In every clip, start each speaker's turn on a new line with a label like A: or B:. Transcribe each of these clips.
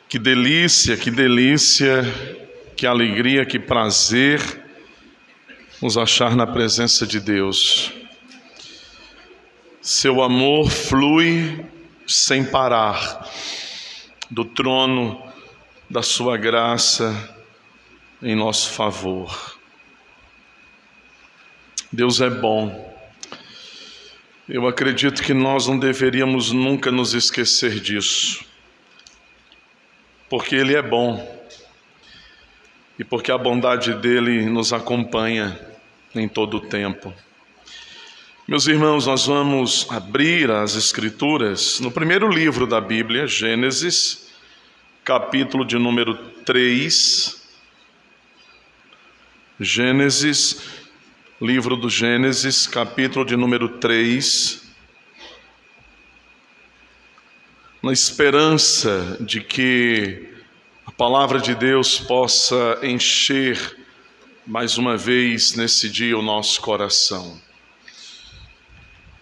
A: Que delícia, que alegria, que prazer nos achar na presença de Deus. Seu amor flui sem parar do trono da sua graça em nosso favor. Deus é bom. Eu acredito que nós não deveríamos nunca nos esquecer disso, porque Ele é bom e porque a bondade dEle nos acompanha em todo o tempo. Meus irmãos, nós vamos abrir as Escrituras no primeiro livro da Bíblia, Gênesis, capítulo de número 3. Gênesis, livro do Gênesis, capítulo de número 3. Na esperança de que a palavra de Deus possa encher mais uma vez nesse dia o nosso coração.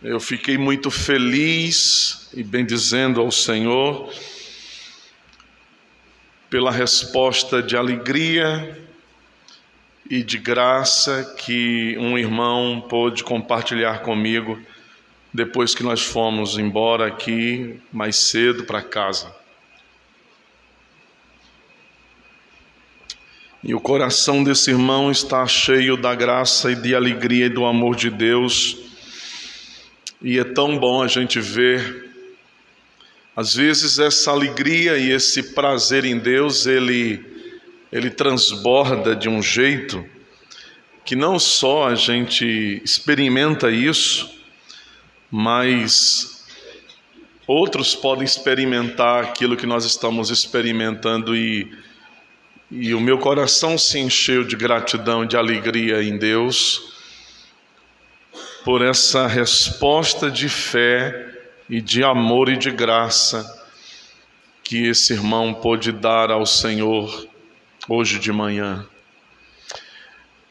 A: Eu fiquei muito feliz e bendizendo ao Senhor pela resposta de alegria e de graça que um irmão pôde compartilhar comigo depois que nós fomos embora aqui mais cedo para casa. E o coração desse irmão está cheio da graça e de alegria e do amor de Deus. E é tão bom a gente ver, às vezes, essa alegria e esse prazer em Deus, ele transborda de um jeito que não só a gente experimenta isso, mas outros podem experimentar aquilo que nós estamos experimentando e o meu coração se encheu de gratidão e de alegria em Deus por essa resposta de fé e de amor e de graça que esse irmão pôde dar ao Senhor hoje de manhã.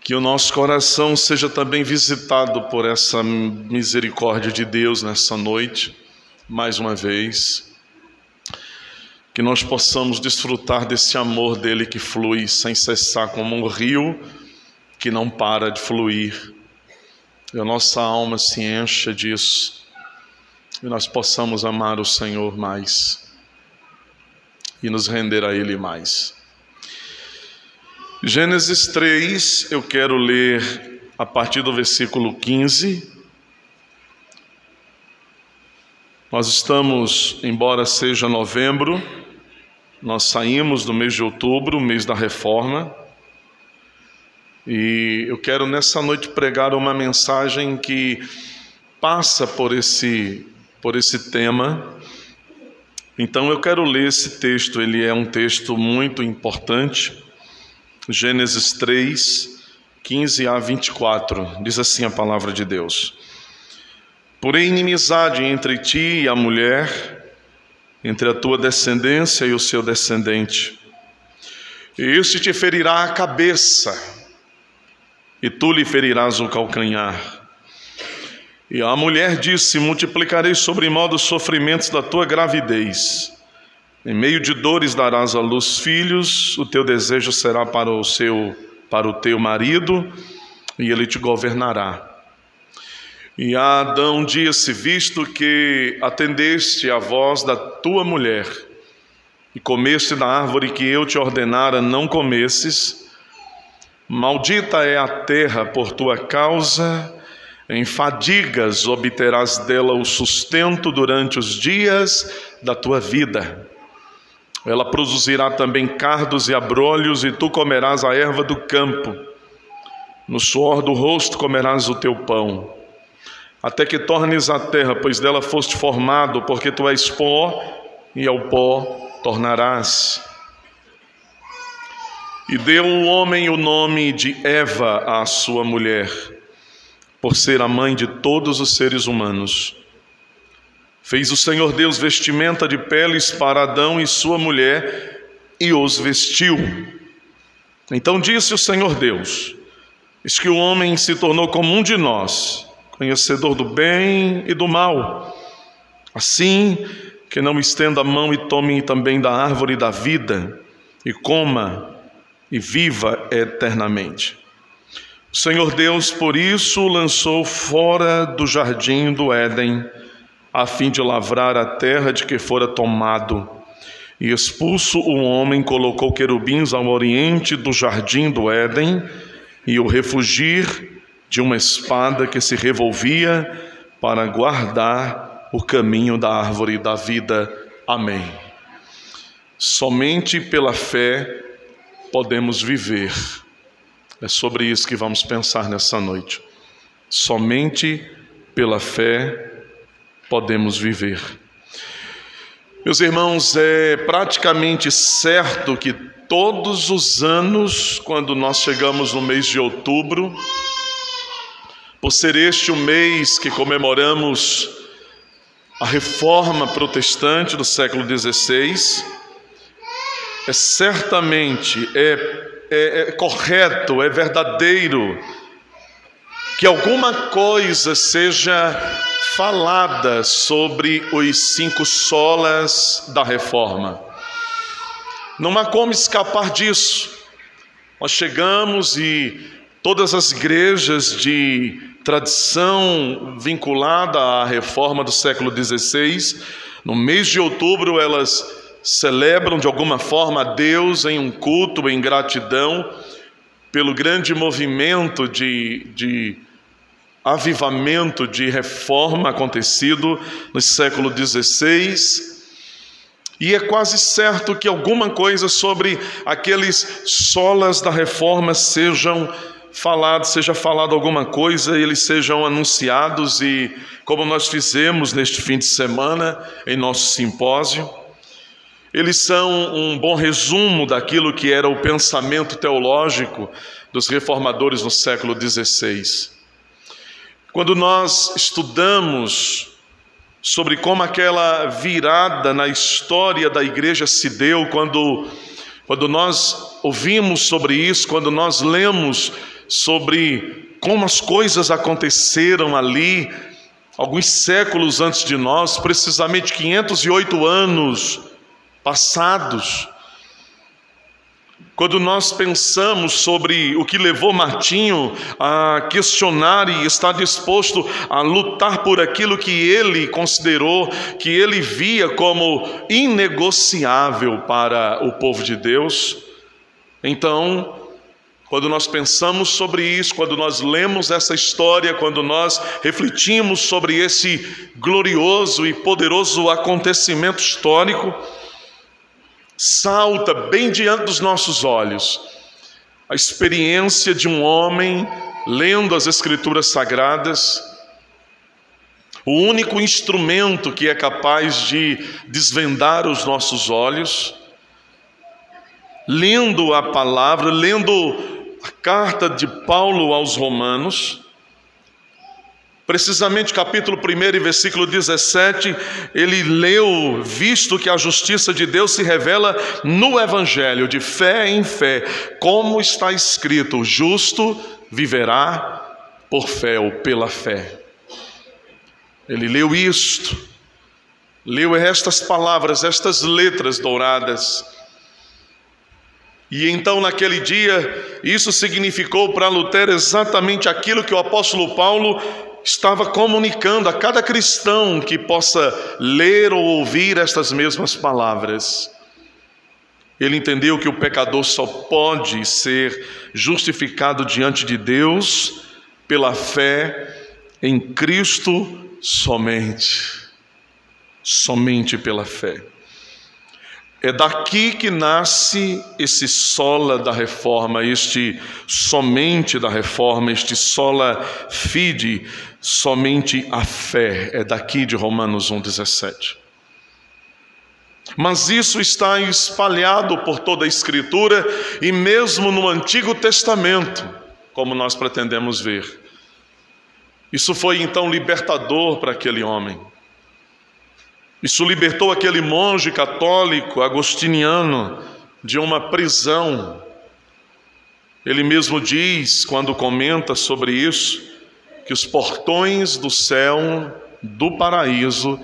A: Que o nosso coração seja também visitado por essa misericórdia de Deus nessa noite, mais uma vez. Que nós possamos desfrutar desse amor dele que flui sem cessar como um rio que não para de fluir. E a nossa alma se encha disso. E nós possamos amar o Senhor mais e nos render a Ele mais. Gênesis 3, eu quero ler a partir do versículo 15. Nós estamos, embora seja novembro, nós saímos do mês de outubro, mês da reforma, e eu quero nessa noite pregar uma mensagem que passa por esse tema. Então eu quero ler esse texto, ele é um texto muito importante. Gênesis 3, 15 a 24, diz assim a palavra de Deus: Porém inimizade entre ti e a mulher, entre a tua descendência e o seu descendente, e este te ferirá a cabeça, e tu lhe ferirás o calcanhar. E a mulher disse: multiplicarei sobremodo os sofrimentos da tua gravidez, em meio de dores darás à luz filhos, o teu desejo será para o teu marido, e ele te governará. E a Adão disse: visto que atendeste à voz da tua mulher, e comeste da árvore que eu te ordenara não comesses, maldita é a terra por tua causa, em fadigas obterás dela o sustento durante os dias da tua vida. Ela produzirá também cardos e abrolhos, e tu comerás a erva do campo. No suor do rosto comerás o teu pão, até que tornes a terra, pois dela foste formado, porque tu és pó, e ao pó tornarás. E deu o homem o nome de Eva à sua mulher, por ser a mãe de todos os seres humanos. Fez o Senhor Deus vestimenta de peles para Adão e sua mulher, e os vestiu. Então disse o Senhor Deus: eis que o homem se tornou como um de nós, conhecedor do bem e do mal. Assim que não estenda a mão e tome também da árvore da vida, e coma e viva eternamente. O Senhor Deus, por isso, o lançou fora do jardim do Éden, a fim de lavrar a terra de que fora tomado. E expulso o homem, colocou querubins ao oriente do jardim do Éden, e o refugir de uma espada que se revolvia para guardar o caminho da árvore da vida. Amém. Somente pela fé podemos viver. É sobre isso que vamos pensar nessa noite. Somente pela fé podemos viver. Meus irmãos, é praticamente certo que todos os anos, quando nós chegamos no mês de outubro, por ser este o mês que comemoramos a Reforma Protestante do século XVI, certamente é correto, é verdadeiro que alguma coisa seja falada sobre os 5 solas da Reforma. Não há como escapar disso. Nós chegamos e todas as igrejas de tradição vinculada à Reforma do século XVI, no mês de outubro, elas celebram de alguma forma a Deus em um culto, em gratidão, pelo grande movimento de avivamento, de reforma acontecido no século XVI. E é quase certo que alguma coisa sobre aqueles solas da Reforma seja falado alguma coisa, e eles sejam anunciados, e como nós fizemos neste fim de semana em nosso simpósio, eles são um bom resumo daquilo que era o pensamento teológico dos reformadores no século XVI. Quando nós estudamos sobre como aquela virada na história da igreja se deu, quando nós ouvimos sobre isso, quando nós lemos sobre como as coisas aconteceram ali, alguns séculos antes de nós, precisamente 508 anos passados, quando nós pensamos sobre o que levou Martinho a questionar e estar disposto a lutar por aquilo que ele considerou, que ele via como inegociável para o povo de Deus, então, quando nós pensamos sobre isso, quando nós lemos essa história, quando nós refletimos sobre esse glorioso e poderoso acontecimento histórico, salta bem diante dos nossos olhos a experiência de um homem lendo as Escrituras Sagradas, o único instrumento que é capaz de desvendar os nossos olhos, lendo a palavra, lendo a carta de Paulo aos Romanos, precisamente capítulo 1 e versículo 17, ele leu: visto que a justiça de Deus se revela no Evangelho, de fé em fé, como está escrito, o justo viverá por fé ou pela fé. Ele leu isto, leu estas palavras, estas letras douradas, e então naquele dia, isso significou para Lutero exatamente aquilo que o apóstolo Paulo estava comunicando a cada cristão que possa ler ou ouvir estas mesmas palavras. Ele entendeu que o pecador só pode ser justificado diante de Deus pela fé em Cristo somente pela fé. É daqui que nasce esse sola da Reforma, este somente da Reforma, este sola fide, somente a fé. É daqui de Romanos 1,17. Mas isso está espalhado por toda a Escritura e mesmo no Antigo Testamento, como nós pretendemos ver. Isso foi então libertador para aquele homem. Isso libertou aquele monge católico agostiniano de uma prisão. Ele mesmo diz, quando comenta sobre isso, que os portões do céu, do paraíso,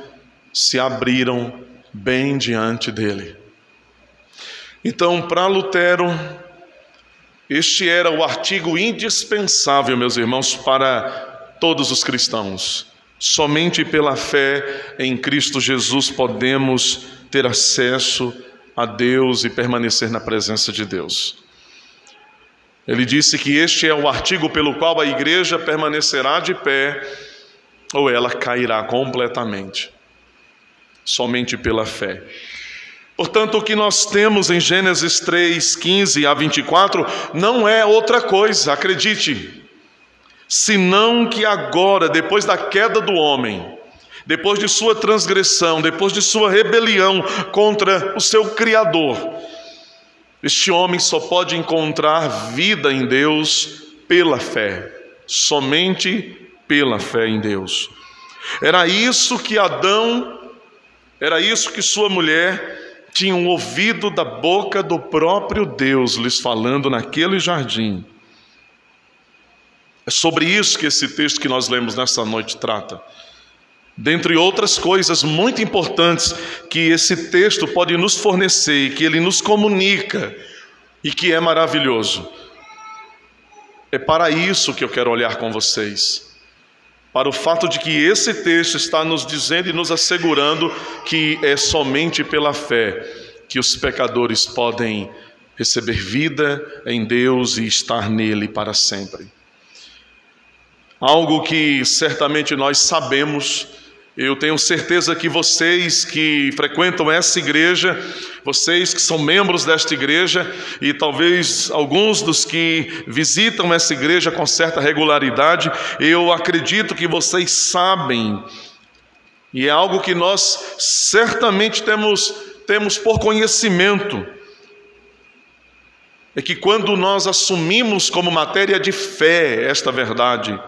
A: se abriram bem diante dele. Então, para Lutero, este era o artigo indispensável, meus irmãos, para todos os cristãos. Somente pela fé em Cristo Jesus podemos ter acesso a Deus e permanecer na presença de Deus. Ele disse que este é o artigo pelo qual a igreja permanecerá de pé ou ela cairá completamente. Somente pela fé. Portanto, o que nós temos em Gênesis 3, 15 a 24, não é outra coisa, acredite, senão que agora, depois da queda do homem, depois de sua transgressão, depois de sua rebelião contra o seu Criador, este homem só pode encontrar vida em Deus pela fé, somente pela fé em Deus. Era isso que Adão, era isso que sua mulher tinham ouvido da boca do próprio Deus lhes falando naquele jardim. É sobre isso que esse texto que nós lemos nessa noite trata. Dentre outras coisas muito importantes que esse texto pode nos fornecer, que ele nos comunica e que é maravilhoso. É para isso que eu quero olhar com vocês. Para o fato de que esse texto está nos dizendo e nos assegurando que é somente pela fé que os pecadores podem receber vida em Deus e estar nele para sempre. Algo que certamente nós sabemos, eu tenho certeza que vocês que frequentam essa igreja, vocês que são membros desta igreja e talvez alguns dos que visitam essa igreja com certa regularidade, eu acredito que vocês sabem, e é algo que nós certamente temos por conhecimento, é que quando nós assumimos como matéria de fé esta verdade,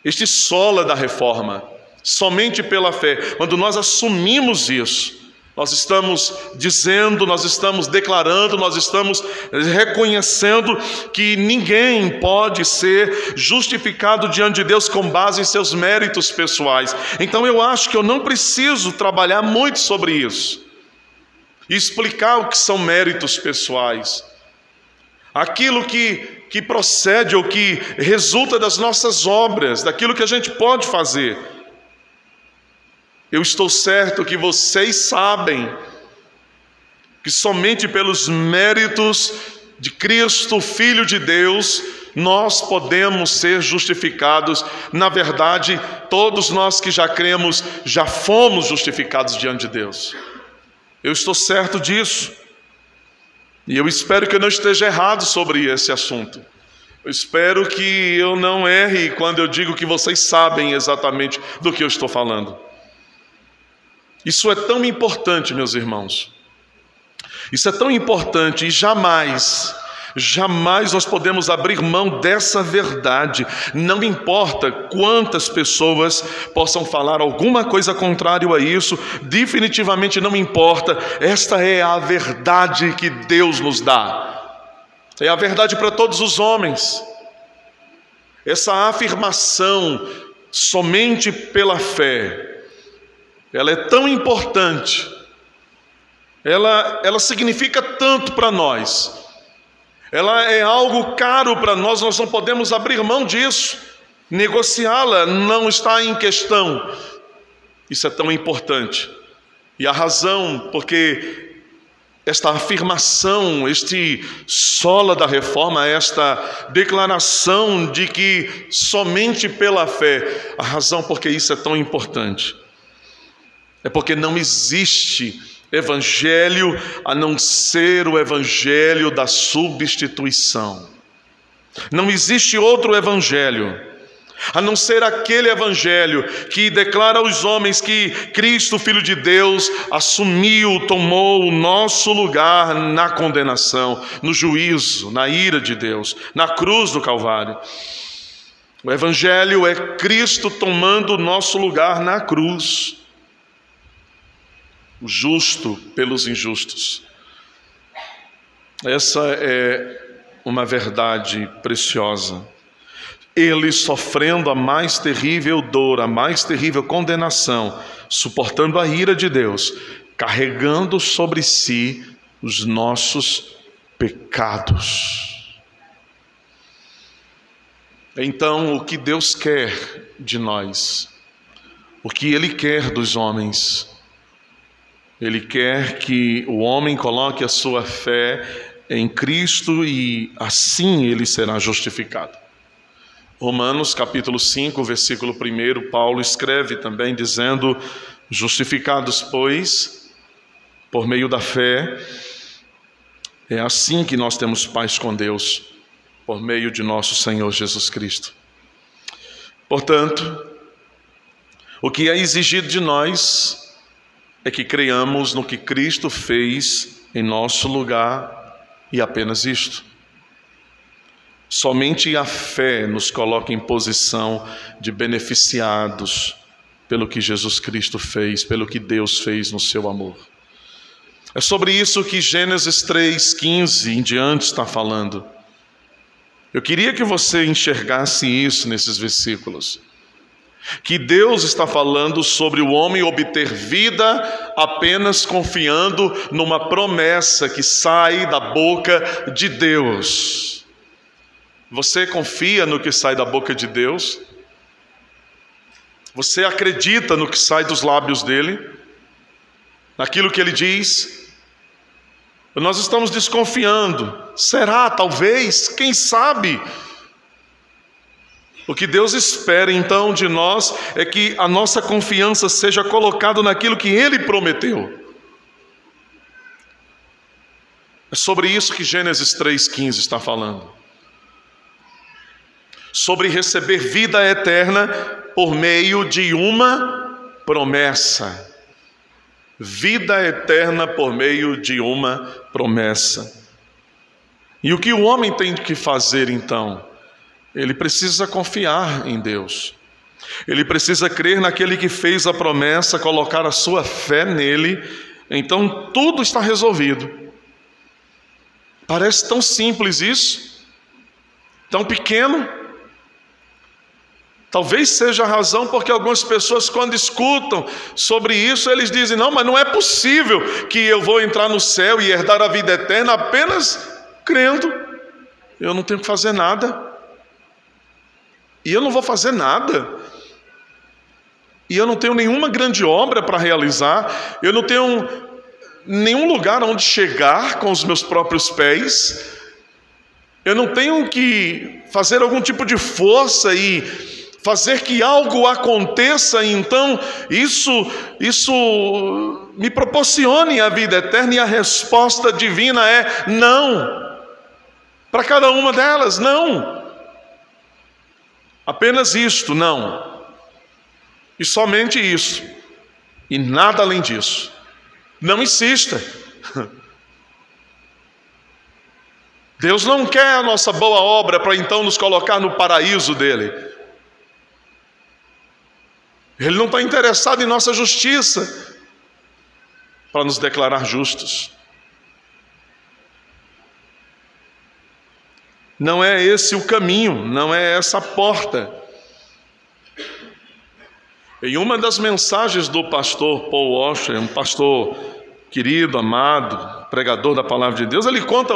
A: este sola da reforma, somente pela fé, quando nós assumimos isso, nós estamos dizendo, nós estamos declarando, nós estamos reconhecendo que ninguém pode ser justificado diante de Deus com base em seus méritos pessoais. Então eu acho que eu não preciso trabalhar muito sobre isso e explicar o que são méritos pessoais. Aquilo que procede ou que resulta das nossas obras, daquilo que a gente pode fazer. Eu estou certo que vocês sabem que somente pelos méritos de Cristo, Filho de Deus, nós podemos ser justificados. Na verdade, todos nós que já cremos, já fomos justificados diante de Deus. Eu estou certo disso. E eu espero que eu não esteja errado sobre esse assunto. Eu espero que eu não erre quando eu digo que vocês sabem exatamente do que eu estou falando. Isso é tão importante, meus irmãos. Isso é tão importante e jamais nós podemos abrir mão dessa verdade. Não importa quantas pessoas possam falar alguma coisa contrária a isso, definitivamente não importa. Esta é a verdade que Deus nos dá. É a verdade para todos os homens. Essa afirmação somente pela fé, ela é tão importante, ela significa tanto para nós, ela é algo caro para nós, nós não podemos abrir mão disso, negociá-la não está em questão. Isso é tão importante, e a razão porque esta afirmação, este sola da reforma, esta declaração de que somente pela fé, a razão porque isso é tão importante é porque não existe evangelho a não ser o evangelho da substituição. Não existe outro evangelho a não ser aquele evangelho que declara aos homens que Cristo, Filho de Deus, assumiu, tomou o nosso lugar na condenação, no juízo, na ira de Deus, na cruz do Calvário. O evangelho é Cristo tomando o nosso lugar na cruz, o justo pelos injustos. Essa é uma verdade preciosa. ele sofrendo a mais terrível dor, a mais terrível condenação, suportando a ira de Deus, carregando sobre si os nossos pecados. Então, o que Deus quer de nós, o que Ele quer dos homens, Ele quer que o homem coloque a sua fé em Cristo e assim ele será justificado. Romanos capítulo 5, versículo 1, Paulo escreve também dizendo: justificados, pois, por meio da fé, é assim que nós temos paz com Deus, por meio de nosso Senhor Jesus Cristo. Portanto, o que é exigido de nós é que creiamos no que Cristo fez em nosso lugar e apenas isto. Somente a fé nos coloca em posição de beneficiados pelo que Jesus Cristo fez, pelo que Deus fez no seu amor. É sobre isso que Gênesis 3:15 em diante está falando. Eu queria que você enxergasse isso nesses versículos. Que Deus está falando sobre o homem obter vida apenas confiando numa promessa que sai da boca de Deus. Você confia no que sai da boca de Deus? Você acredita no que sai dos lábios dele? Naquilo que ele diz? Nós estamos desconfiando. Será? Talvez? Quem sabe? O que Deus espera então de nós é que a nossa confiança seja colocada naquilo que Ele prometeu. É sobre isso que Gênesis 3:15 está falando. Sobre receber vida eterna por meio de uma promessa. Vida eterna por meio de uma promessa. E o que o homem tem que fazer então? Ele precisa confiar em Deus. Ele precisa crer naquele que fez a promessa, colocar a sua fé nele. Então tudo está resolvido. Parece tão simples isso, tão pequeno. Talvez seja a razão porque algumas pessoas, quando escutam sobre isso, eles dizem: não, mas não é possível que eu vou entrar no céu e herdar a vida eterna apenas crendo. Eu não tenho que fazer nada. E eu não vou fazer nada. E eu não tenho nenhuma grande obra para realizar. Eu não tenho nenhum lugar onde chegar com os meus próprios pés. Eu não tenho que fazer algum tipo de força e fazer que algo aconteça, e então isso me proporcione a vida eterna. E a resposta divina é não. Para cada uma delas, não. Apenas isto, não. E somente isso. E nada além disso. Não insista. Deus não quer a nossa boa obra para então nos colocar no paraíso dele. Ele não está interessado em nossa justiça para nos declarar justos. Não é esse o caminho, não é essa a porta. Em uma das mensagens do pastor Paul Washer, um pastor querido, amado, pregador da palavra de Deus, ele conta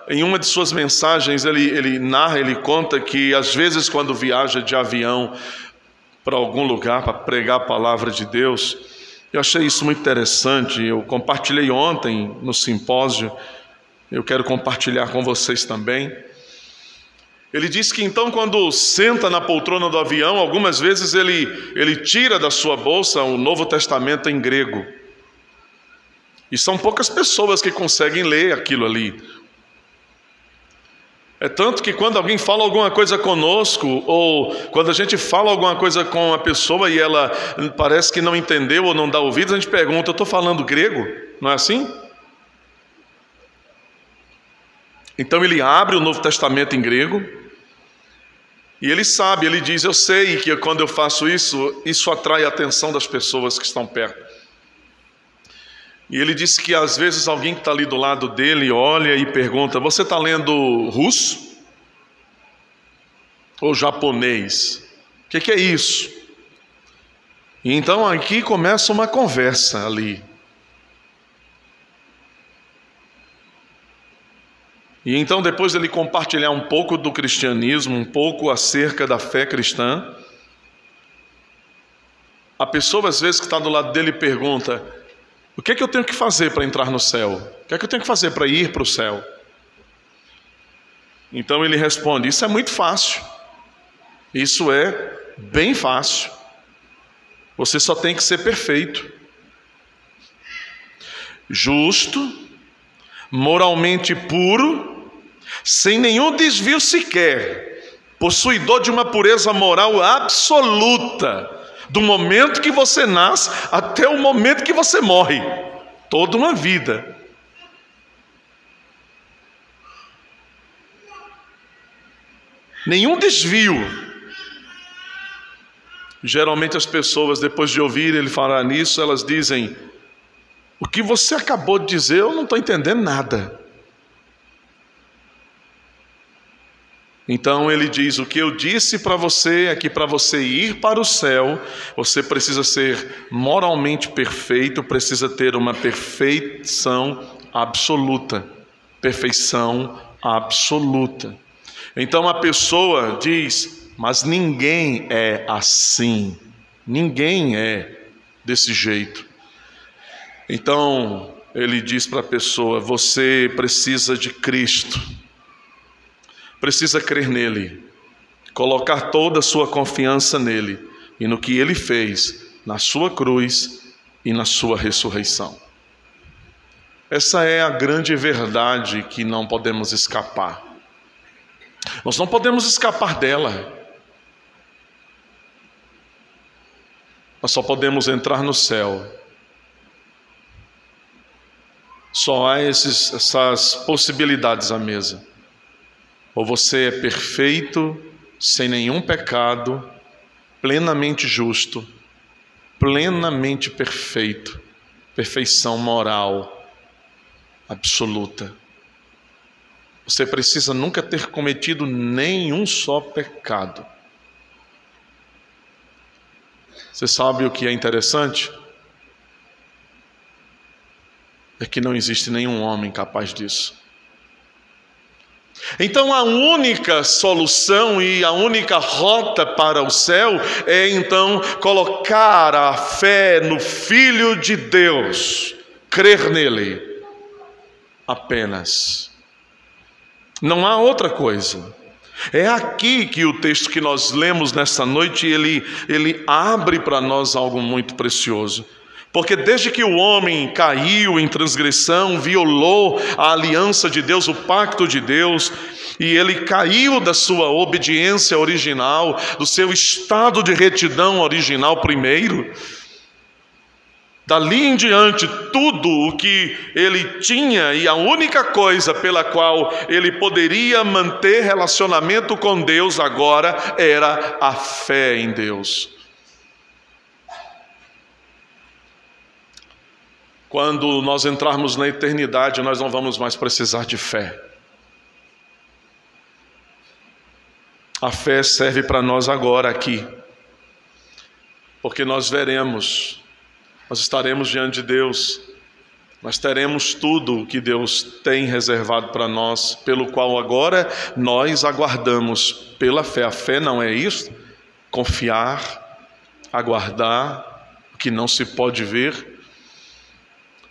A: em uma de suas mensagens, ele narra, ele conta que às vezes quando viaja de avião para algum lugar para pregar a palavra de Deus, eu achei isso muito interessante. Eu compartilhei ontem no simpósio, eu quero compartilhar com vocês também. Ele diz que então quando senta na poltrona do avião, algumas vezes ele tira da sua bolsa o Novo Testamento em grego. E são poucas pessoas que conseguem ler aquilo ali. É tanto que quando alguém fala alguma coisa conosco, ou quando a gente fala alguma coisa com a pessoa e ela parece que não entendeu ou não dá ouvidos, a gente pergunta: eu estou falando grego? Não é assim? Então ele abre o Novo Testamento em grego, e ele sabe, ele diz: eu sei que quando eu faço isso, isso atrai a atenção das pessoas que estão perto. E ele disse que às vezes alguém que está ali do lado dele olha e pergunta: você está lendo russo? ou japonês? O que é isso? E então aqui começa uma conversa ali. E então, depois dele compartilhar um pouco do cristianismo, um pouco acerca da fé cristã, a pessoa às vezes que está do lado dele pergunta: o que é que eu tenho que fazer para entrar no céu? O que é que eu tenho que fazer para ir para o céu? Então ele responde: isso é muito fácil. Isso é bem fácil. Você só tem que ser perfeito, justo, moralmente puro, sem nenhum desvio sequer, possuidor de uma pureza moral absoluta, do momento que você nasce até o momento que você morre, toda uma vida. Nenhum desvio. Geralmente as pessoas, depois de ouvir ele falar nisso, elas dizem: o que você acabou de dizer, eu não estou entendendo nada. Então ele diz: o que eu disse para você é que para você ir para o céu, você precisa ser moralmente perfeito, precisa ter uma perfeição absoluta. Perfeição absoluta. Então a pessoa diz: mas ninguém é assim, ninguém é desse jeito. Então ele diz para a pessoa: você precisa de Cristo, precisa crer nele, colocar toda a sua confiança nele e no que ele fez na sua cruz e na sua ressurreição. Essa é a grande verdade que não podemos escapar. Nós não podemos escapar dela. Nós só podemos entrar no céu. Só há essas possibilidades à mesa. Ou você é perfeito, sem nenhum pecado, plenamente justo, plenamente perfeito, perfeição moral absoluta. Você precisa nunca ter cometido nenhum só pecado. Você sabe o que é interessante? É que não existe nenhum homem capaz disso. Então a única solução e a única rota para o céu é então colocar a fé no Filho de Deus, crer nele apenas. Não há outra coisa. É aqui que o texto que nós lemos nesta noite, ele abre para nós algo muito precioso. Porque desde que o homem caiu em transgressão, violou a aliança de Deus, o pacto de Deus, e ele caiu da sua obediência original, do seu estado de retidão original primeiro, dali em diante, tudo o que ele tinha e a única coisa pela qual ele poderia manter relacionamento com Deus agora era a fé em Deus. Quando nós entrarmos na eternidade, nós não vamos mais precisar de fé. A fé serve para nós agora aqui, porque nós veremos. Nós estaremos diante de Deus, nós teremos tudo o que Deus tem reservado para nós, pelo qual agora nós aguardamos pela fé. A fé não é isso? Confiar, aguardar o que não se pode ver.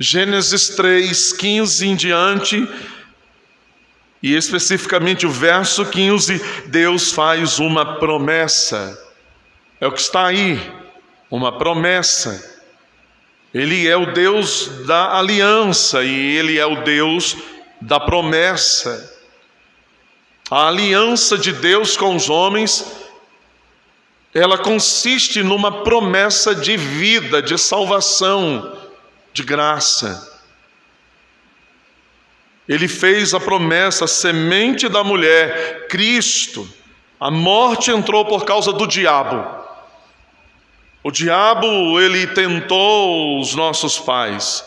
A: Gênesis 3, 15 em diante, e especificamente o verso 15, Deus faz uma promessa. É o que está aí, uma promessa. Ele é o Deus da aliança e Ele é o Deus da promessa. A aliança de Deus com os homens, ela consiste numa promessa de vida, de salvação, de graça. Ele fez a promessa, a semente da mulher, Cristo. A morte entrou por causa do diabo. O diabo, ele tentou os nossos pais.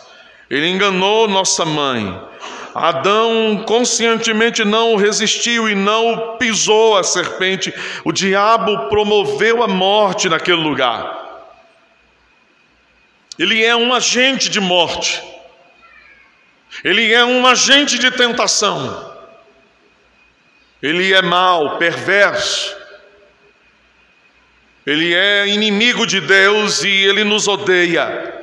A: Ele enganou nossa mãe. Adão conscientemente não resistiu e não pisou a serpente. O diabo promoveu a morte naquele lugar. Ele é um agente de morte. Ele é um agente de tentação. Ele é mau, perverso. Ele é inimigo de Deus e ele nos odeia.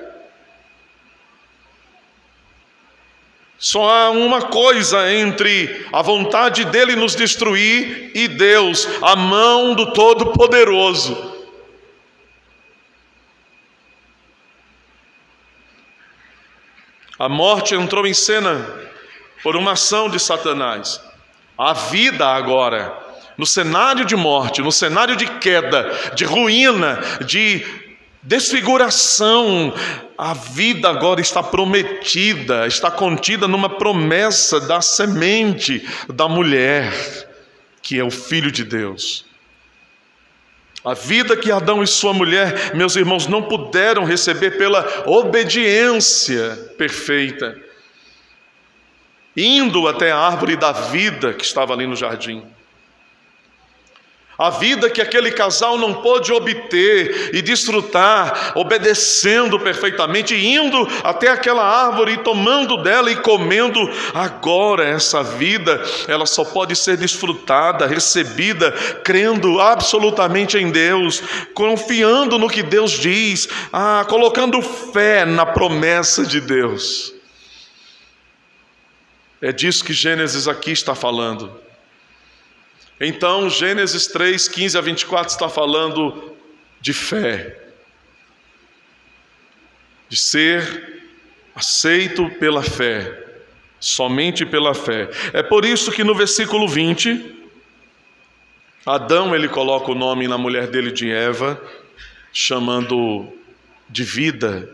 A: Só há uma coisa entre a vontade dele nos destruir e Deus, a mão do Todo-Poderoso. A morte entrou em cena por uma ação de Satanás. A vida agora, no cenário de morte, no cenário de queda, de ruína, de desfiguração, a vida agora está prometida, está contida numa promessa da semente da mulher, que é o Filho de Deus. A vida que Adão e sua mulher, meus irmãos, não puderam receber pela obediência perfeita, indo até a árvore da vida que estava ali no jardim. A vida que aquele casal não pôde obter e desfrutar, obedecendo perfeitamente, indo até aquela árvore, tomando dela e comendo. Agora essa vida, ela só pode ser desfrutada, recebida, crendo absolutamente em Deus, confiando no que Deus diz, colocando fé na promessa de Deus. É disso que Gênesis aqui está falando. Então, Gênesis 3, 15 a 24 está falando de fé, de ser aceito pela fé, somente pela fé. É por isso que no versículo 20, Adão, ele coloca o nome na mulher dele de Eva, chamando de vida.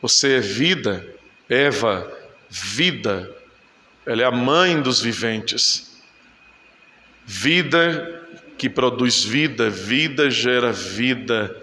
A: Você é vida, Eva, vida. Ela é a mãe dos viventes. Vida que produz vida, vida gera vida.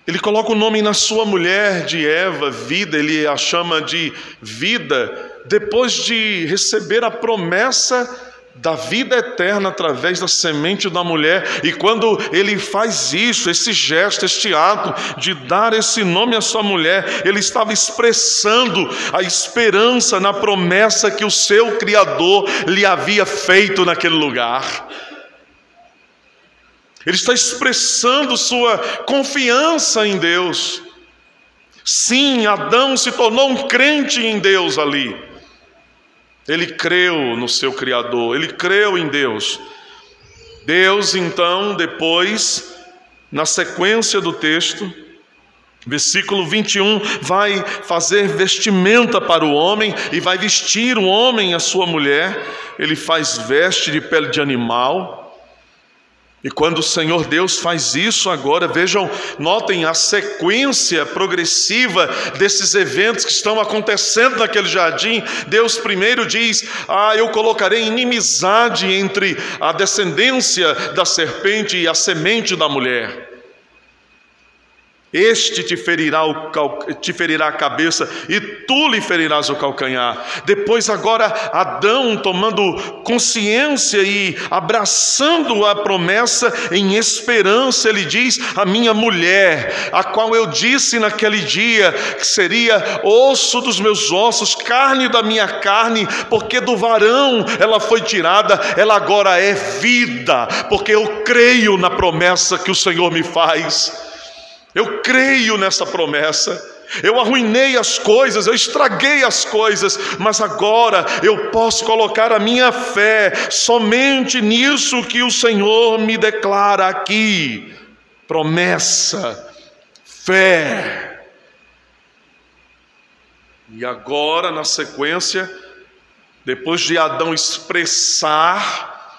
A: Ele coloca o nome na sua mulher de Eva, vida, ele a chama de vida, depois de receber a promessa da vida eterna através da semente da mulher. E quando ele faz isso, esse gesto, este ato de dar esse nome à sua mulher, ele estava expressando a esperança na promessa que o seu Criador lhe havia feito naquele lugar. Ele está expressando sua confiança em Deus. Sim, Adão se tornou um crente em Deus ali. Ele creu no seu Criador, ele creu em Deus. Deus, então, depois, na sequência do texto, versículo 21, vai fazer vestimenta para o homem e vai vestir o homem e a sua mulher. Ele faz veste de pele de animal. E quando o Senhor Deus faz isso agora, vejam, notem a sequência progressiva desses eventos que estão acontecendo naquele jardim. Deus primeiro diz, eu colocarei inimizade entre a descendência da serpente e a semente da mulher. Este te ferirá a cabeça e tu lhe ferirás o calcanhar. Depois agora Adão tomando consciência e abraçando a promessa em esperança, ele diz, a minha mulher, a qual eu disse naquele dia que seria osso dos meus ossos, carne da minha carne, porque do varão ela foi tirada, ela agora é vida, porque eu creio na promessa que o Senhor me faz. Eu creio nessa promessa. Eu arruinei as coisas, eu estraguei as coisas, mas agora eu posso colocar a minha fé somente nisso que o Senhor me declara aqui. Promessa, fé. E agora, na sequência, depois de Adão expressar,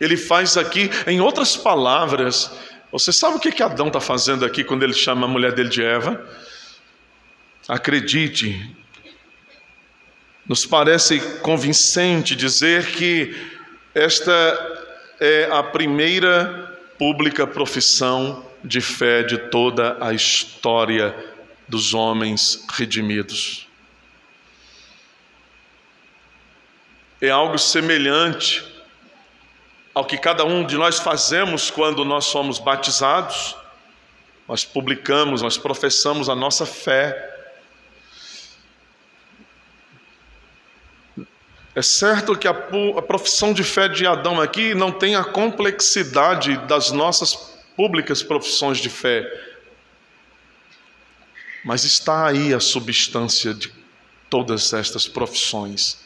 A: ele faz aqui, em outras palavras. Você sabe o que Adão está fazendo aqui quando ele chama a mulher dele de Eva? Acredite, nos parece convincente dizer que esta é a primeira pública profissão de fé de toda a história dos homens redimidos. É algo semelhante ao que cada um de nós fazemos quando nós somos batizados. Nós publicamos, nós professamos a nossa fé. É certo que a profissão de fé de Adão aqui não tem a complexidade das nossas públicas profissões de fé, mas está aí a substância de todas estas profissões: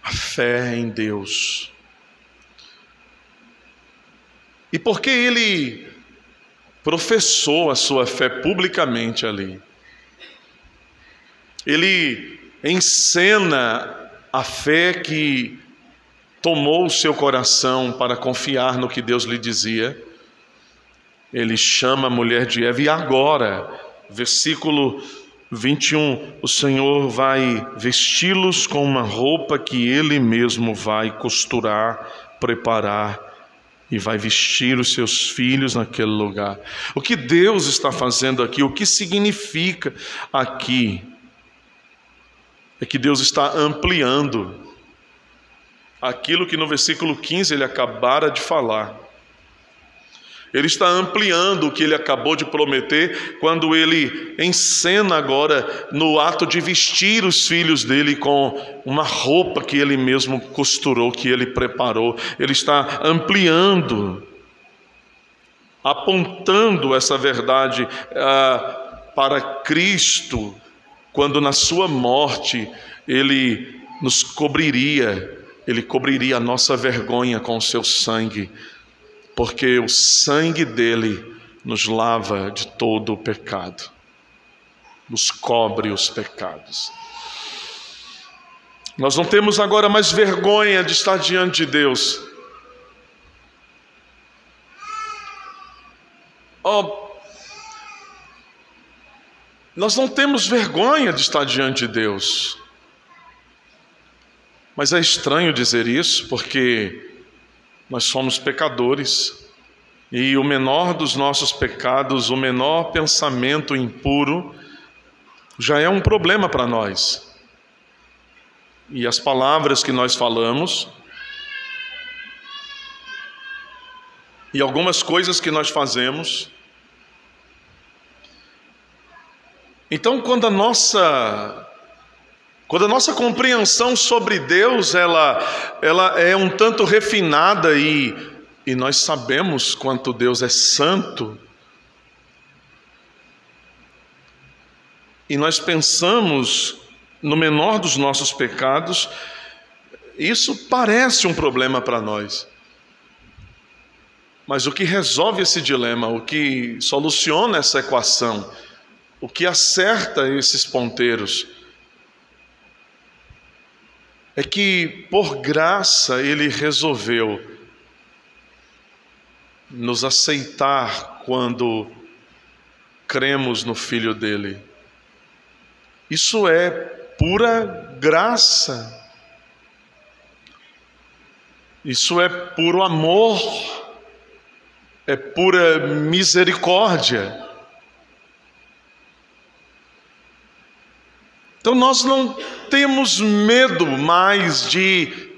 A: a fé em Deus. E porque ele professou a sua fé publicamente ali, ele encena a fé que tomou o seu coração para confiar no que Deus lhe dizia. Ele chama a mulher de Eva, e agora, versículo 21, o Senhor vai vesti-los com uma roupa que Ele mesmo vai costurar, preparar, e vai vestir os seus filhos naquele lugar. O que Deus está fazendo aqui, o que significa aqui, é que Deus está ampliando aquilo que no versículo 15 ele acabara de falar. Ele está ampliando o que ele acabou de prometer quando ele encena agora no ato de vestir os filhos dele com uma roupa que ele mesmo costurou, que ele preparou. Ele está ampliando, apontando essa verdade para Cristo, quando na sua morte ele nos cobriria, ele cobriria a nossa vergonha com o seu sangue, porque o sangue dele nos lava de todo o pecado, nos cobre os pecados. Nós não temos agora mais vergonha de estar diante de Deus. Nós não temos vergonha de estar diante de Deus. Mas é estranho dizer isso, porque nós somos pecadores, e o menor dos nossos pecados, o menor pensamento impuro, já é um problema para nós. E as palavras que nós falamos, e algumas coisas que nós fazemos. Então, quando a nossa compreensão sobre Deus, ela é um tanto refinada, e nós sabemos quanto Deus é santo, e nós pensamos no menor dos nossos pecados, isso parece um problema para nós. Mas o que resolve esse dilema, o que soluciona essa equação, o que acerta esses ponteiros, é que, por graça, Ele resolveu nos aceitar quando cremos no Filho dEle. Isso é pura graça. Isso é puro amor. É pura misericórdia. Então nós não temos medo mais de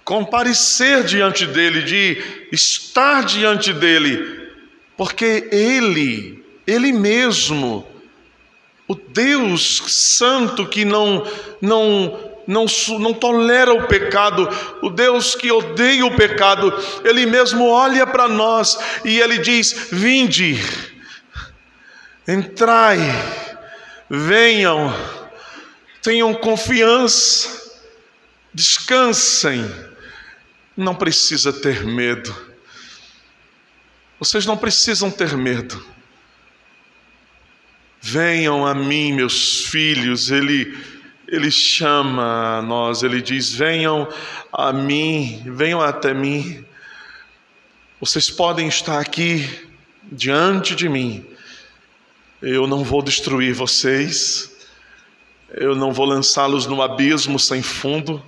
A: comparecer diante dEle, de estar diante dEle, porque Ele mesmo, o Deus santo que não tolera o pecado, o Deus que odeia o pecado, Ele mesmo olha para nós e Ele diz: vinde, entrai, venham, tenham confiança, descansem, não precisa ter medo. Vocês não precisam ter medo. Venham a mim, meus filhos. Ele chama a nós, Ele diz: venham a mim, venham até mim. Vocês podem estar aqui diante de mim. Eu não vou destruir vocês. Eu não vou lançá-los no abismo sem fundo.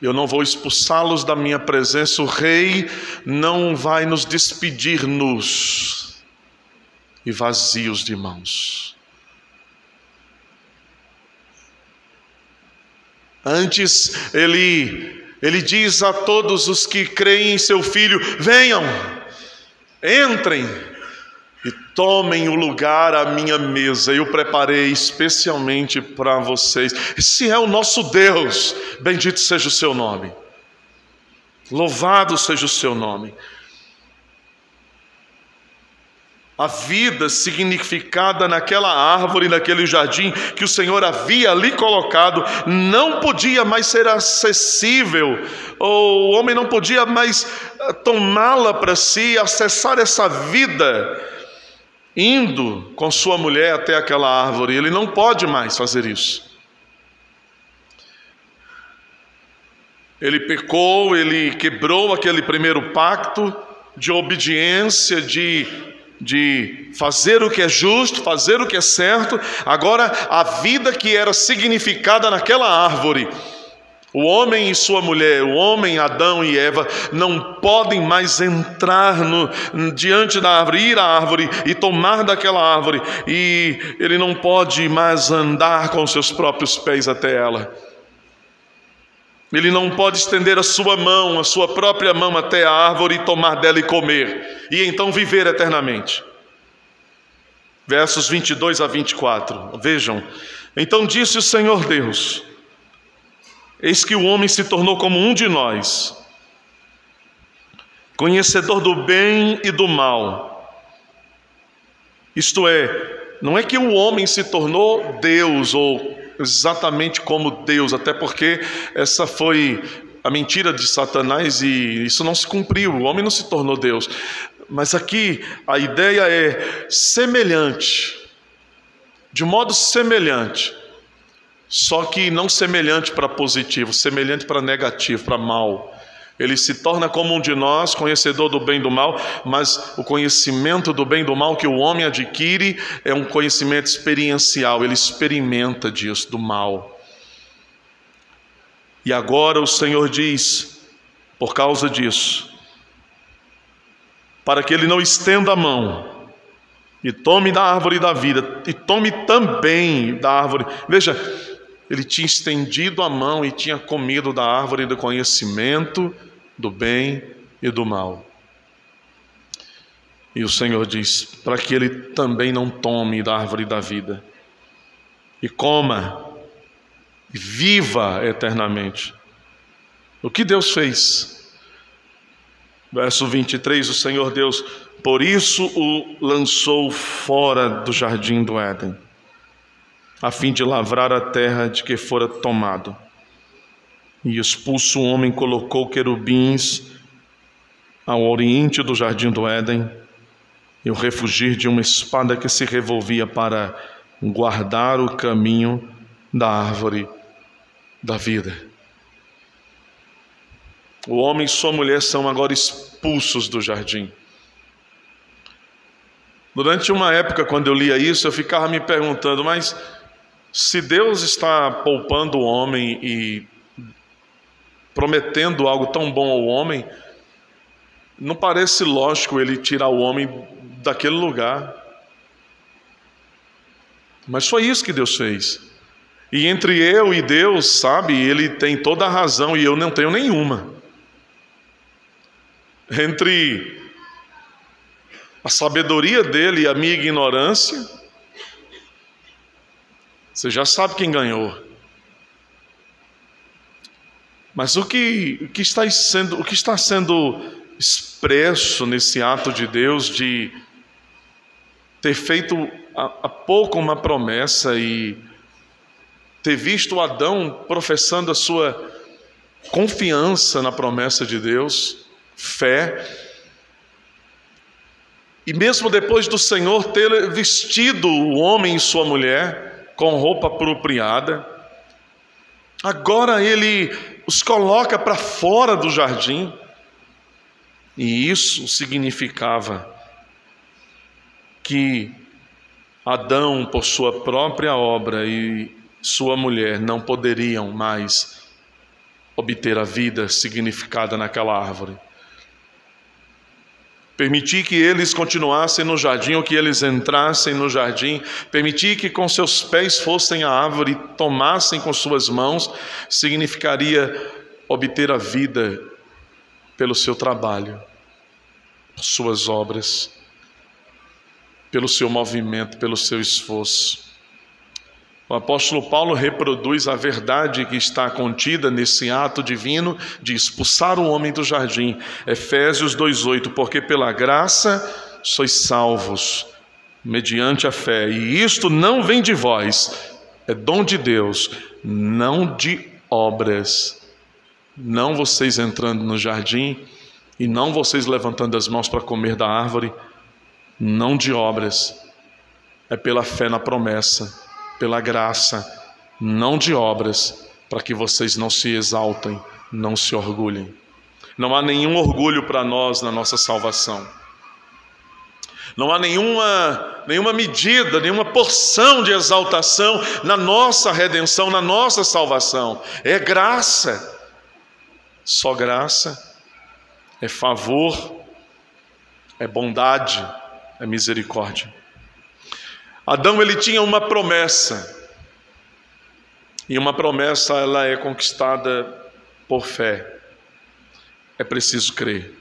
A: Eu não vou expulsá-los da minha presença. O rei não vai nos despedir nus e vazios de mãos. Antes, ele diz a todos os que creem em seu Filho: venham, entrem e tomem o lugar à minha mesa. Eu preparei especialmente para vocês. Esse é o nosso Deus. Bendito seja o seu nome. Louvado seja o seu nome. A vida significada naquela árvore, naquele jardim que o Senhor havia ali colocado, não podia mais ser acessível, ou o homem não podia mais tomá-la para si, acessar essa vida, indo com sua mulher até aquela árvore. Ele não pode mais fazer isso. Ele pecou, ele quebrou aquele primeiro pacto de obediência, de fazer o que é justo, fazer o que é certo. Agora, a vida que era significada naquela árvore, o homem e sua mulher, o homem, Adão e Eva, não podem mais entrar diante da árvore, ir à árvore e tomar daquela árvore, e ele não pode mais andar com seus próprios pés até ela. Ele não pode estender a sua própria mão até a árvore e tomar dela e comer, e então viver eternamente. Versos 22 a 24, vejam. Então disse o Senhor Deus: eis que o homem se tornou como um de nós, conhecedor do bem e do mal. Isto é, não é que o homem se tornou Deus, ou exatamente como Deus, até porque essa foi a mentira de Satanás e isso não se cumpriu. O homem não se tornou Deus. Mas aqui a ideia é semelhante, de modo semelhante, só que não semelhante para positivo, semelhante para negativo, para mal. Ele se torna como um de nós, conhecedor do bem e do mal, mas o conhecimento do bem e do mal que o homem adquire é um conhecimento experiencial. Ele experimenta disso, do mal. E agora o Senhor diz, por causa disso, para que ele não estenda a mão e tome da árvore da vida, e tome também da árvore. Veja, ele tinha estendido a mão e tinha comido da árvore do conhecimento do bem e do mal. E o Senhor diz, para que ele também não tome da árvore da vida, e coma, e viva eternamente. O que Deus fez? Verso 23, o Senhor Deus, por isso o lançou fora do jardim do Éden, a fim de lavrar a terra de que fora tomado. E expulso o homem, colocou querubins ao oriente do jardim do Éden, e o refugir de uma espada que se revolvia para guardar o caminho da árvore da vida. O homem e sua mulher são agora expulsos do jardim. Durante uma época, quando eu lia isso, eu ficava me perguntando, mas se Deus está poupando o homem e prometendo algo tão bom ao homem, não parece lógico ele tirar o homem daquele lugar. Mas foi isso que Deus fez. E entre eu e Deus, sabe, ele tem toda a razão e eu não tenho nenhuma. Entre a sabedoria dele e a minha ignorância, você já sabe quem ganhou. Mas o que está sendo expresso nesse ato de Deus de ter feito há pouco uma promessa e ter visto Adão professando a sua confiança na promessa de Deus, fé, e mesmo depois do Senhor ter vestido o homem e sua mulher com roupa apropriada, agora ele os coloca para fora do jardim. E isso significava que Adão, por sua própria obra, e sua mulher não poderiam mais obter a vida significada naquela árvore. Permitir que eles continuassem no jardim, ou que eles entrassem no jardim, permitir que com seus pés fossem a árvore e tomassem com suas mãos, significaria obter a vida pelo seu trabalho, suas obras, pelo seu movimento, pelo seu esforço. O apóstolo Paulo reproduz a verdade que está contida nesse ato divino de expulsar o homem do jardim. Efésios 2:8, porque pela graça sois salvos, mediante a fé, e isto não vem de vós, é dom de Deus, não de obras. Não vocês entrando no jardim, e não vocês levantando as mãos para comer da árvore, não de obras, é pela fé na promessa, pela graça, não de obras, para que vocês não se exaltem, não se orgulhem. Não há nenhum orgulho para nós na nossa salvação. Não há nenhuma medida, nenhuma porção de exaltação na nossa redenção, na nossa salvação. É graça, só graça, é favor, é bondade, é misericórdia. Adão, ele tinha uma promessa, e uma promessa ela é conquistada por fé. É preciso crer.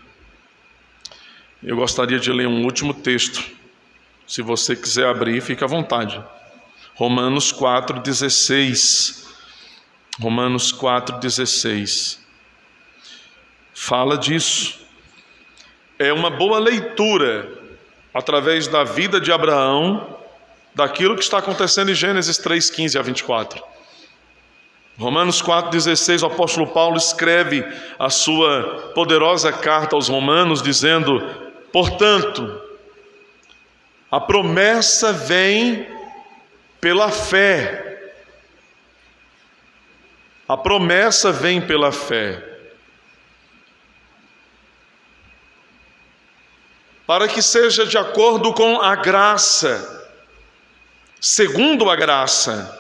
A: Eu gostaria de ler um último texto. Se você quiser abrir, fique à vontade. Romanos 4:16. Romanos 4:16. Fala disso. É uma boa leitura através da vida de Abraão, daquilo que está acontecendo em Gênesis 3:15 a 24. Romanos 4:16, o apóstolo Paulo escreve a sua poderosa carta aos romanos, dizendo: portanto, a promessa vem pela fé. A promessa vem pela fé. Para que seja de acordo com a graça, segundo a graça,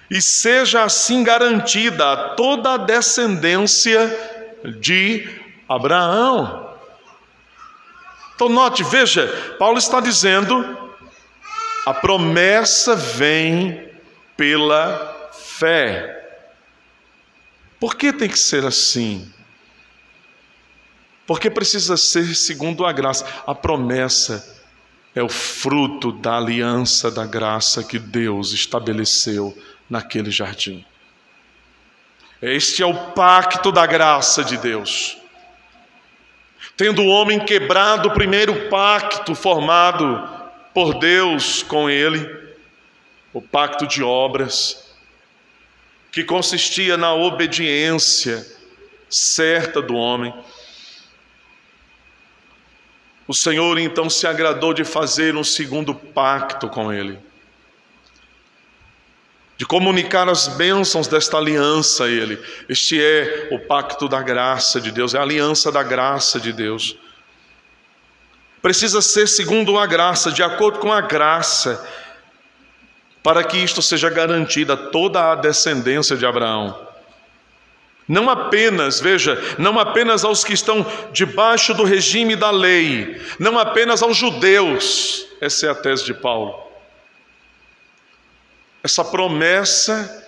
A: e seja assim garantida a toda a descendência de Abraão. Então note, veja, Paulo está dizendo, a promessa vem pela fé. Por que tem que ser assim? Porque precisa ser segundo a graça. A promessa é o fruto da aliança da graça que Deus estabeleceu naquele jardim. Este é o pacto da graça de Deus. Tendo o homem quebrado o primeiro pacto formado por Deus com ele, o pacto de obras, que consistia na obediência certa do homem, o Senhor então se agradou de fazer um segundo pacto com ele, de comunicar as bênçãos desta aliança a ele. Este é o pacto da graça de Deus, é a aliança da graça de Deus. Precisa ser segundo a graça, de acordo com a graça, para que isto seja garantido a toda a descendência de Abraão. Não apenas, veja, não apenas aos que estão debaixo do regime da lei, não apenas aos judeus. Essa é a tese de Paulo. Essa promessa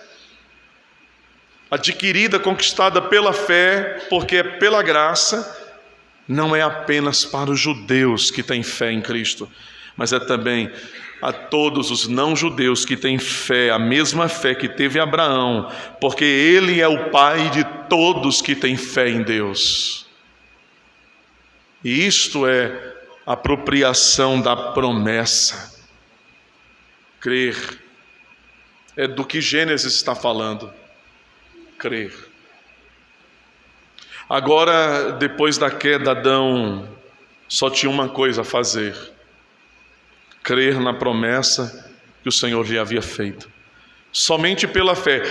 A: adquirida, conquistada pela fé, porque é pela graça, não é apenas para os judeus que têm fé em Cristo, mas é também a todos os não-judeus que têm fé, a mesma fé que teve Abraão, porque ele é o pai de todos que têm fé em Deus. E isto é apropriação da promessa. Crer. É do que Gênesis está falando. Crer. Agora, depois da queda, Adão só tinha uma coisa a fazer: crer na promessa que o Senhor lhe havia feito. Somente pela fé.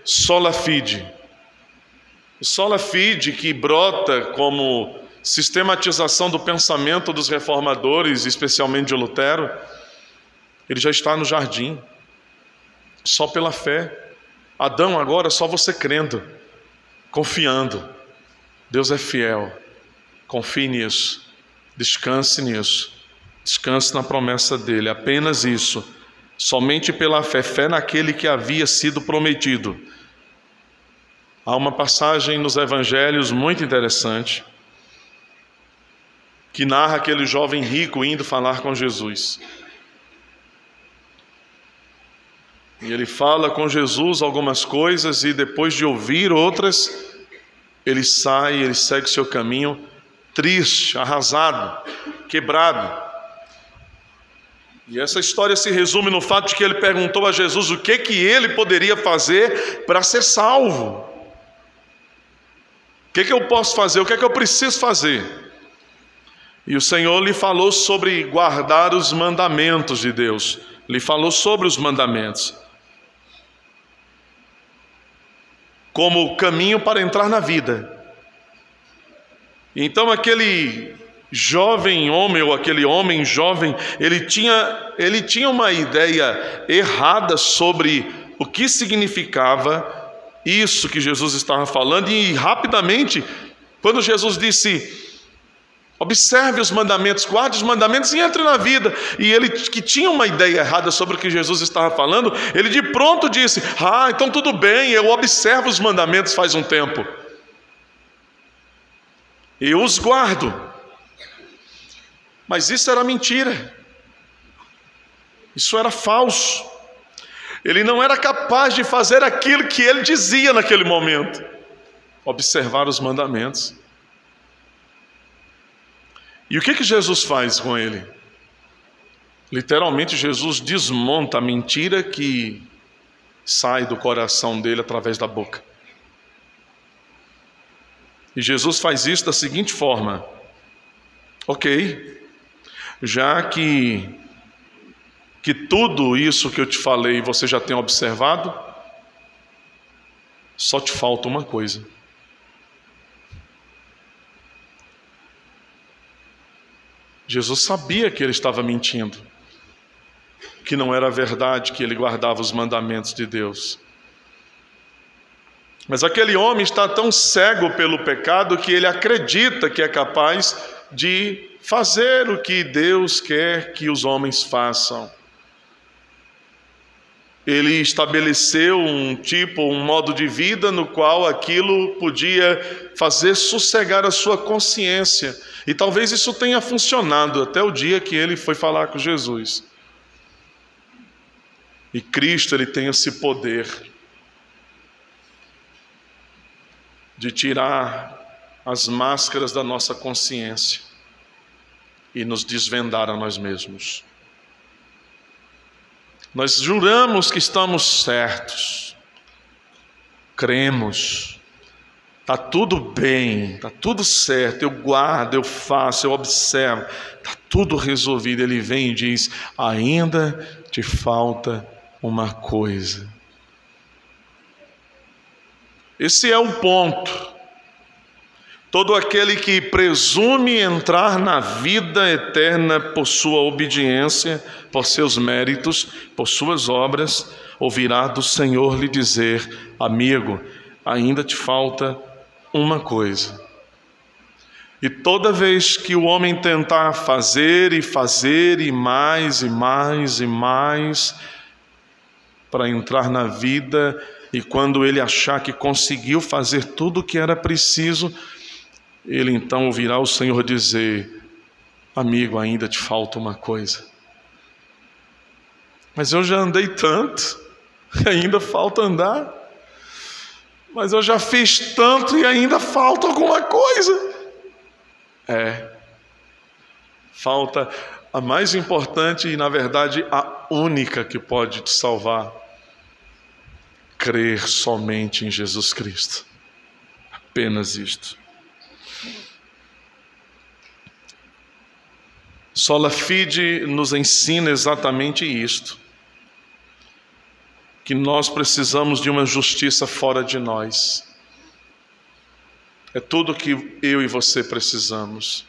A: Sola fide. Sola fide, que brota como sistematização do pensamento dos reformadores, especialmente de Lutero, ele já está no jardim. Só pela fé. Adão, agora só você crendo. confiando. Deus é fiel. Confie nisso. Descanse nisso. Descanse na promessa dele. Apenas isso. Somente pela fé. Fé naquele que havia sido prometido. Há uma passagem nos evangelhos muito interessante que narra aquele jovem rico indo falar com Jesus. E ele fala com Jesus algumas coisas e depois de ouvir outras, ele sai, ele segue seu caminho triste, arrasado, quebrado. E essa história se resume no fato de que ele perguntou a Jesus o que ele poderia fazer para ser salvo. O que eu posso fazer? O que eu preciso fazer? E o Senhor lhe falou sobre guardar os mandamentos de Deus. Lhe falou sobre os mandamentos. Como caminho para entrar na vida. Então aquele jovem homem, ou aquele homem jovem, ele tinha uma ideia errada sobre o que significava isso que Jesus estava falando. E rapidamente, quando Jesus disse: observe os mandamentos, guarde os mandamentos e entre na vida. E ele, que tinha uma ideia errada sobre o que Jesus estava falando, ele de pronto disse: então tudo bem, eu observo os mandamentos faz um tempo. Eu os guardo. Mas isso era mentira. Isso era falso. Ele não era capaz de fazer aquilo que ele dizia naquele momento. Observar os mandamentos. E o que Jesus faz com ele? Literalmente, Jesus desmonta a mentira que sai do coração dele através da boca. E Jesus faz isso da seguinte forma: ok, já que tudo isso que eu te falei você já tem observado, só te falta uma coisa. Jesus sabia que ele estava mentindo, que não era verdade que ele guardava os mandamentos de Deus. Mas aquele homem está tão cego pelo pecado que ele acredita que é capaz de fazer o que Deus quer que os homens façam. Ele estabeleceu um modo de vida no qual aquilo podia fazer sossegar a sua consciência. E talvez isso tenha funcionado até o dia que ele foi falar com Jesus. E Cristo, ele tem esse poder de tirar as máscaras da nossa consciência e nos desvendar a nós mesmos. Nós juramos que estamos certos, cremos, está tudo bem, está tudo certo, eu guardo, eu faço, eu observo, está tudo resolvido. Ele vem e diz: ainda te falta uma coisa. Esse é o ponto. Todo aquele que presume entrar na vida eterna por sua obediência, por seus méritos, por suas obras, ouvirá do Senhor lhe dizer: amigo, ainda te falta uma coisa. E toda vez que o homem tentar fazer e mais e mais e mais para entrar na vida, e quando ele achar que conseguiu fazer tudo o que era preciso, ele então ouvirá o Senhor dizer: amigo, ainda te falta uma coisa. Mas eu já andei tanto, e ainda falta andar. Mas eu já fiz tanto e ainda falta alguma coisa. Falta a mais importante e, na verdade, a única que pode te salvar: crer somente em Jesus Cristo. Apenas isto. Sola Fide nos ensina exatamente isto, que nós precisamos de uma justiça fora de nós. É tudo que eu e você precisamos.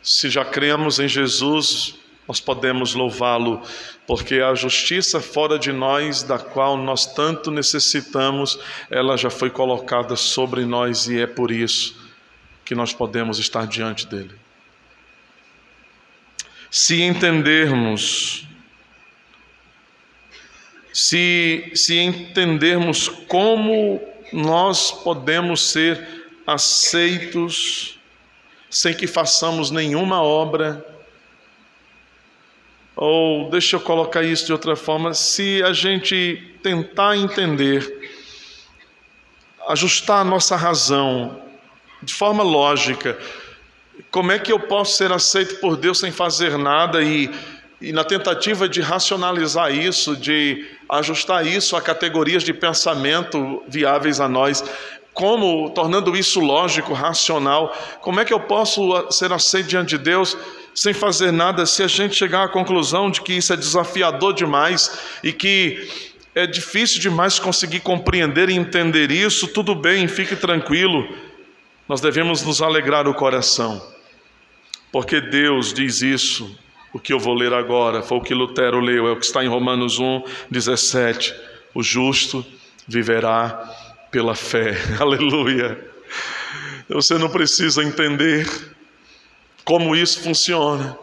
A: Se já cremos em Jesus, nós podemos louvá-lo, porque a justiça fora de nós, da qual nós tanto necessitamos, ela já foi colocada sobre nós, e é por isso que nós podemos estar diante dele. Se entendermos como nós podemos ser aceitos sem que façamos nenhuma obra, ou deixa eu colocar isso de outra forma, se a gente tentar entender, ajustar a nossa razão de forma lógica, como é que eu posso ser aceito por Deus sem fazer nada, e na tentativa de racionalizar isso, de ajustar isso a categorias de pensamento viáveis a nós, como, tornando isso lógico, racional, como é que eu posso ser aceito diante de Deus sem fazer nada, se a gente chegar à conclusão de que isso é desafiador demais e que é difícil demais conseguir compreender e entender isso? Tudo bem, fique tranquilo, nós devemos nos alegrar o coração, porque Deus diz isso. O que eu vou ler agora foi o que Lutero leu, é o que está em Romanos 1:17. O justo viverá pela fé. Aleluia. Você não precisa entender como isso funciona,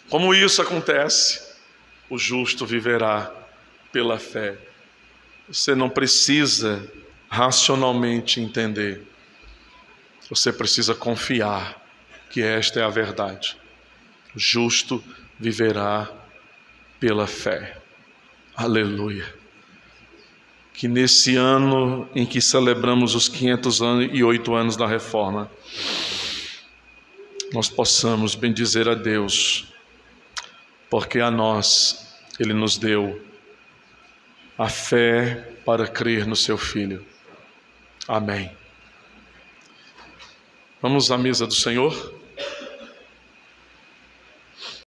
A: como isso acontece. O justo viverá pela fé. Você não precisa racionalmente entender. Você precisa confiar que esta é a verdade. O justo viverá pela fé. Aleluia. Que nesse ano em que celebramos os 508 anos da Reforma, nós possamos bendizer a Deus, porque a nós Ele nos deu a fé para crer no Seu Filho. Amém. Vamos à mesa do Senhor?